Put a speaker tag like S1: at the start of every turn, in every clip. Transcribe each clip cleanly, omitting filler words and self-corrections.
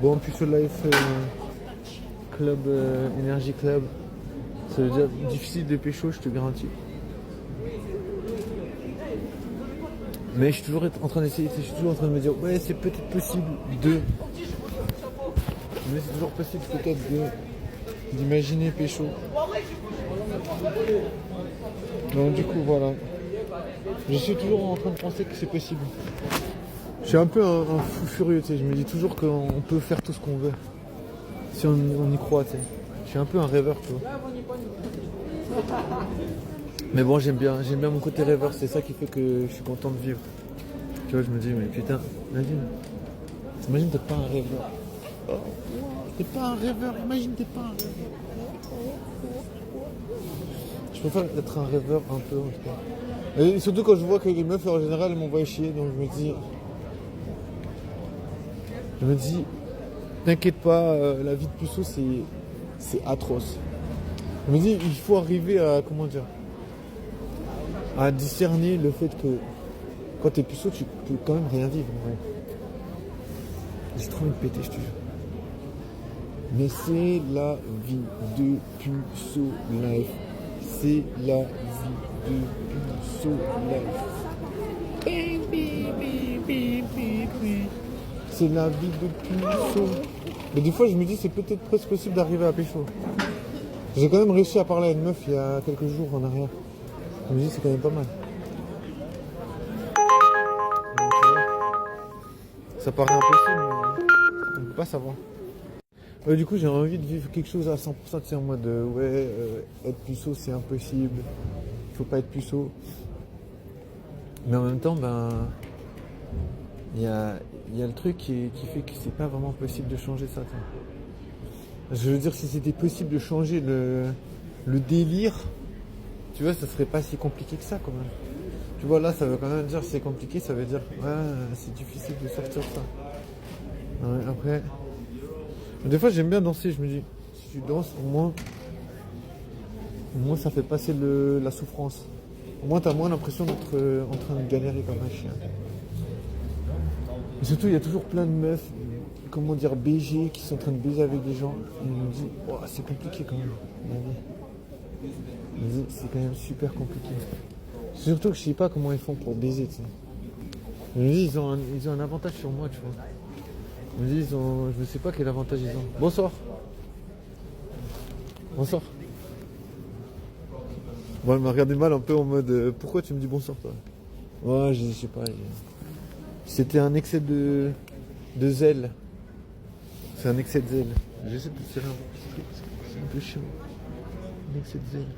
S1: Bon, Puceau Life Club, Energy Club, ça veut dire difficile de pécho, je te garantis. Mais je suis toujours en train d'essayer, je suis toujours en train de me dire, ouais, c'est peut-être possible de. Mais c'est toujours possible peut-être d'imaginer pécho. Donc du coup, voilà. Je suis toujours en train de penser que c'est possible. Je suis un peu un fou furieux, tu sais. Je me dis toujours qu'on peut faire tout ce qu'on veut. Si on y croit, tu sais. Je suis un peu un rêveur, tu vois. Mais bon, j'aime bien mon côté rêveur. C'est ça qui fait que je suis content de vivre. Tu vois, je me dis, mais putain, imagine t'es pas un rêveur. Oh, t'es pas un rêveur, imagine t'es pas un rêveur. Je préfère être un rêveur un peu, en tout cas. Et surtout quand je vois que les meufs, en général, elles m'envoient chier. Donc je me dis, t'inquiète pas, la vie de puceau, c'est atroce. Je me dis, il faut arriver à, comment dire, à discerner le fait que quand t'es puceau, tu peux quand même rien vivre. Ouais. J'ai trop envie de péter, je te jure. Mais c'est la vie de puceau life. C'est la vie de puceau life. C'est la vie de puceau. Mais des fois, je me dis, c'est peut-être presque possible d'arriver à pécho. J'ai quand même réussi à parler à une meuf il y a quelques jours en arrière. Je me dis, c'est quand même pas mal. Ça paraît impossible, mais on ne peut pas savoir. Du coup, j'ai envie de vivre quelque chose à 100%, tu sais, en mode être puceau, c'est impossible. Il faut pas être puceau. Mais en même temps, il y a le truc qui fait que c'est pas vraiment possible de changer ça. Je veux dire, si c'était possible de changer le délire, tu vois, ça serait pas si compliqué que ça quand même. Tu vois, là, ça veut quand même dire c'est compliqué, ça veut dire, ouais, c'est difficile de sortir ça. Ouais, après, des fois, j'aime bien danser, je me dis, si tu danses, au moins ça fait passer la souffrance. Au moins, t'as moins l'impression d'être en train de galérer comme un chien. Et surtout, il y a toujours plein de meufs, comment dire, BG, qui sont en train de baiser avec des gens. Et je me dis, oh, c'est compliqué quand même, la vie. Je me dis, c'est quand même super compliqué. Surtout que je sais pas comment ils font pour baiser, tu sais. Je me dis, ils ont un avantage sur moi, tu vois. Je me dis, je ne sais pas quel avantage ils ont. Bonsoir. Bonsoir. Bon, elle m'a regardé mal un peu en mode, pourquoi tu me dis bonsoir, toi? Ouais, je sais pas. C'était un excès de zèle. C'est un excès de zèle. J'essaie de tirer un peu. C'est un peu chiant. Un excès de zèle.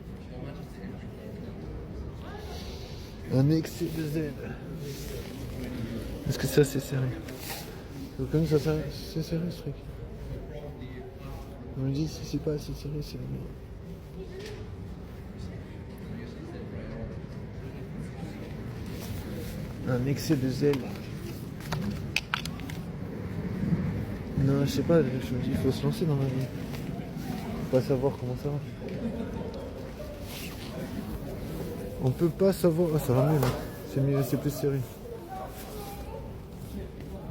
S1: Un excès de zèle. Est-ce que c'est assez sérieux? Donc comme ça, c'est sérieux ce truc. On me dit si c'est pas assez sérieux, c'est la merde. Un excès de zèle. Non, je sais pas, je me dis il faut se lancer dans la vie. Faut pas savoir comment ça va. On peut pas savoir. Ah, ça va mieux là. C'est mieux, c'est plus sérieux.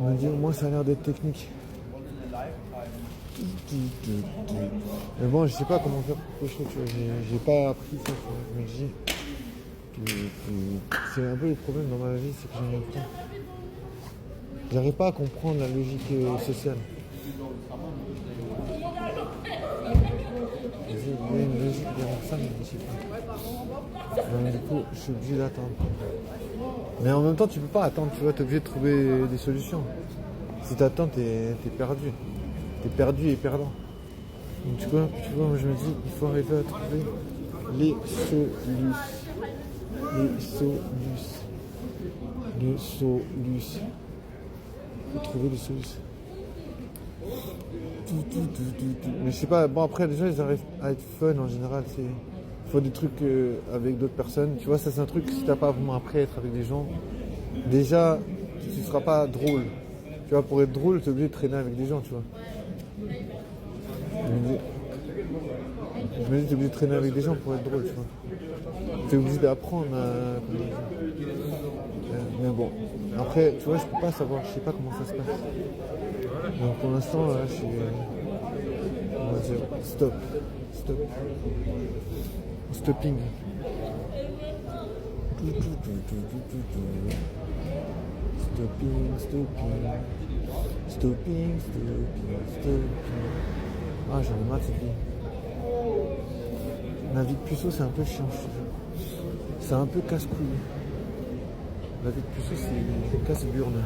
S1: On va dire, moi ça a l'air d'être technique. Mais bon, je sais pas comment faire pour pécho, tu vois. J'ai pas appris ça, tu vois. Je me dis. C'est un peu le problème dans ma vie, c'est que j'arrive pas à comprendre la logique sociale. Il y a une logique derrière ça, mais je sais pas. Donc, du coup, je suis obligé d'attendre. Mais en même temps, tu peux pas attendre, tu vois, t'es obligé de trouver des solutions. Si t'attends, t'es perdu. T'es perdu et perdant. Donc, tu vois, moi je me dis, il faut arriver à trouver les solutions. Les solutions. Faut trouver les solutions. Mais je sais pas, bon après les gens ils arrivent à être fun en général, il faut des trucs avec d'autres personnes, tu vois, ça c'est un truc, si t'as pas vraiment appris à être avec des gens, déjà tu seras pas drôle, tu vois, pour être drôle t'es obligé de traîner avec des gens, tu vois. Je me dis t'es obligé de traîner avec des gens pour être drôle, tu vois. T'es obligé d'apprendre à... Mais bon, après, tu vois, je peux pas savoir, je sais pas comment ça se passe. Donc pour l'instant, là, je suis, on va dire, stop, stopping. Stopping. Ah, j'en ai marre de cette vie. La vie de puceau, c'est un peu chiant, je te jure. C'est un peu casse-couille. La vie de puceau, c'est casse-burne.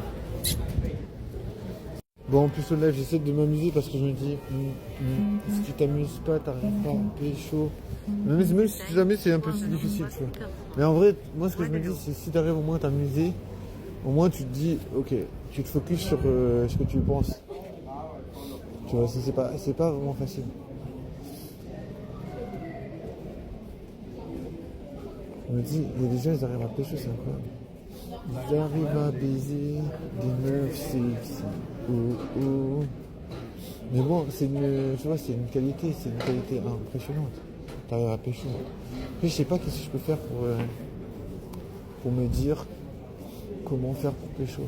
S1: Bon, en plus, là, j'essaie de m'amuser parce que je me dis, si tu t'amuses pas, t'arrives pas à pécho. Même si jamais c'est un peu si difficile, tu vois. Mais en vrai, moi, ce que je me dis, c'est si t'arrives au moins à t'amuser, au moins tu te dis, ok, tu te focuses sur ce que tu penses. Tu vois, c'est pas vraiment facile. Je me dis, il y a des gens, ils arrivent à pécho, c'est incroyable. Ils arrivent à baiser des meufs sexy. Oh oh. Mais bon, tu vois, c'est une qualité impressionnante. T'arrives à pécho. Après, je sais pas qu'est-ce que je peux faire pour me dire comment faire pour pécho.